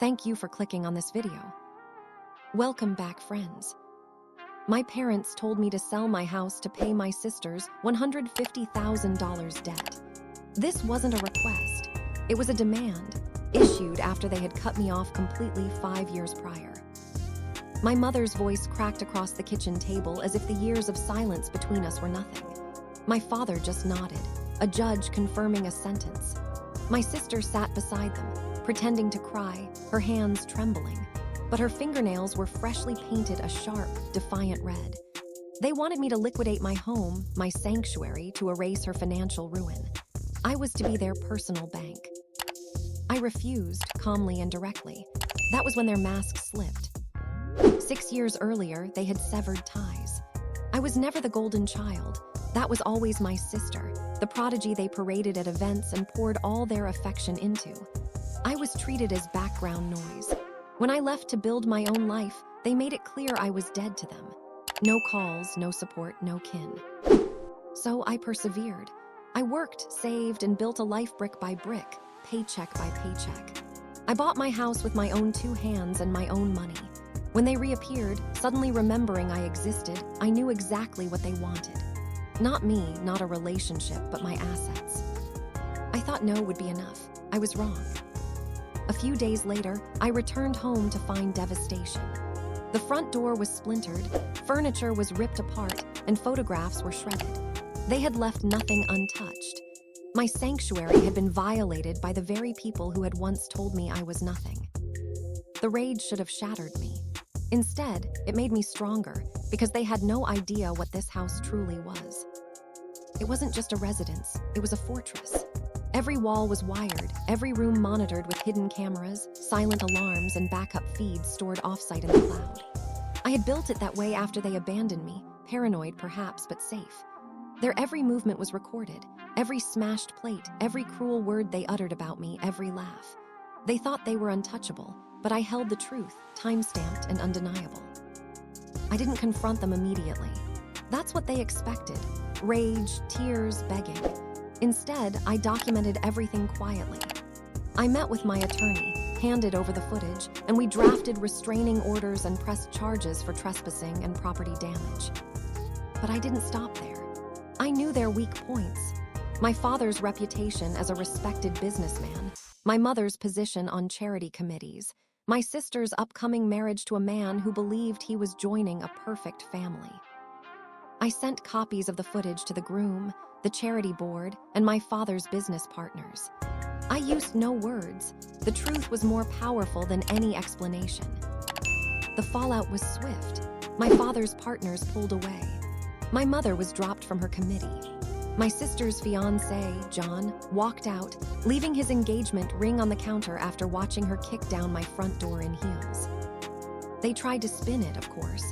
Thank you for clicking on this video. Welcome back, friends. My parents told me to sell my house to pay my sister's $150,000 debt. This wasn't a request. It was a demand, issued after they had cut me off completely 5 years prior. My mother's voice cracked across the kitchen table as if the years of silence between us were nothing. My father just nodded, a judge confirming a sentence. My sister sat beside them, pretending to cry, her hands trembling, but her fingernails were freshly painted a sharp, defiant red. They wanted me to liquidate my home, my sanctuary, to erase her financial ruin. I was to be their personal bank. I refused, calmly and directly. That was when their masks slipped. 6 years earlier, they had severed ties. I was never the golden child. That was always my sister, the prodigy they paraded at events and poured all their affection into. I was treated as background noise. When I left to build my own life, they made it clear I was dead to them. No calls, no support, no kin. So I persevered. I worked, saved, and built a life brick by brick, paycheck by paycheck. I bought my house with my own 2 hands and my own money. When they reappeared, suddenly remembering I existed, I knew exactly what they wanted. Not me, not a relationship, but my assets. I thought no would be enough. I was wrong. A few days later, I returned home to find devastation. The front door was splintered, furniture was ripped apart, and photographs were shredded. They had left nothing untouched. My sanctuary had been violated by the very people who had once told me I was nothing. The rage should have shattered me. Instead, it made me stronger, because they had no idea what this house truly was. It wasn't just a residence, it was a fortress. Every wall was wired, every room monitored with hidden cameras, silent alarms, and backup feeds stored offsite in the cloud. I had built it that way after they abandoned me, paranoid perhaps, but safe. Their every movement was recorded, every smashed plate, every cruel word they uttered about me, every laugh. They thought they were untouchable, but I held the truth, time-stamped and undeniable. I didn't confront them immediately. That's what they expected. Rage, tears, begging. Instead, I documented everything quietly. I met with my attorney, handed over the footage, and we drafted restraining orders and pressed charges for trespassing and property damage. But I didn't stop there. I knew their weak points. My father's reputation as a respected businessman, my mother's position on charity committees, my sister's upcoming marriage to a man who believed he was joining a perfect family. I sent copies of the footage to the groom, the charity board, and my father's business partners. I used no words. The truth was more powerful than any explanation. The fallout was swift. My father's partners pulled away. My mother was dropped from her committee. My sister's fiancé, John, walked out, leaving his engagement ring on the counter after watching her kick down my front door in heels. They tried to spin it, of course.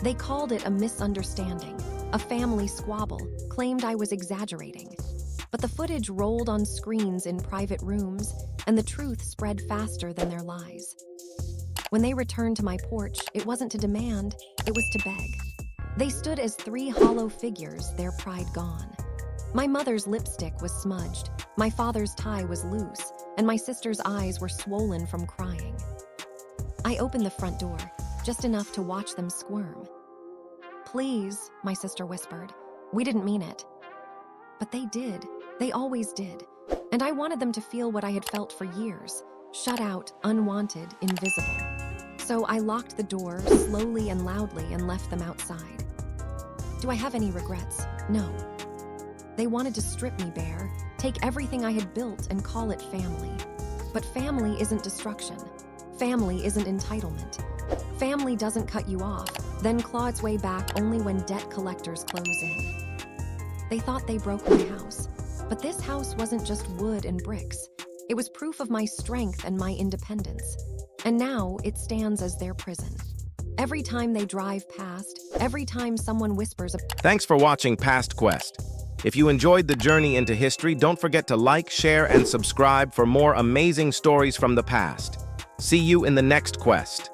They called it a misunderstanding, a family squabble, claimed I was exaggerating. But the footage rolled on screens in private rooms, and the truth spread faster than their lies. When they returned to my porch, it wasn't to demand, it was to beg. They stood as 3 hollow figures, their pride gone. My mother's lipstick was smudged, my father's tie was loose, and my sister's eyes were swollen from crying. I opened the front door, just enough to watch them squirm. "Please," my sister whispered. "We didn't mean it." But they did. They always did. And I wanted them to feel what I had felt for years, shut out, unwanted, invisible. So I locked the door slowly and loudly and left them outside. Do I have any regrets? No. They wanted to strip me bare, take everything I had built and call it family. But family isn't destruction. Family isn't entitlement. Family doesn't cut you off, then claw its way back only when debt collectors close in. They thought they broke my house, but this house wasn't just wood and bricks. It was proof of my strength and my independence. And now it stands as their prison. Every time they drive past, every time someone whispers Thanks for watching PastQuest. If you enjoyed the journey into history, don't forget to like, share, and subscribe for more amazing stories from the past. See you in the next quest.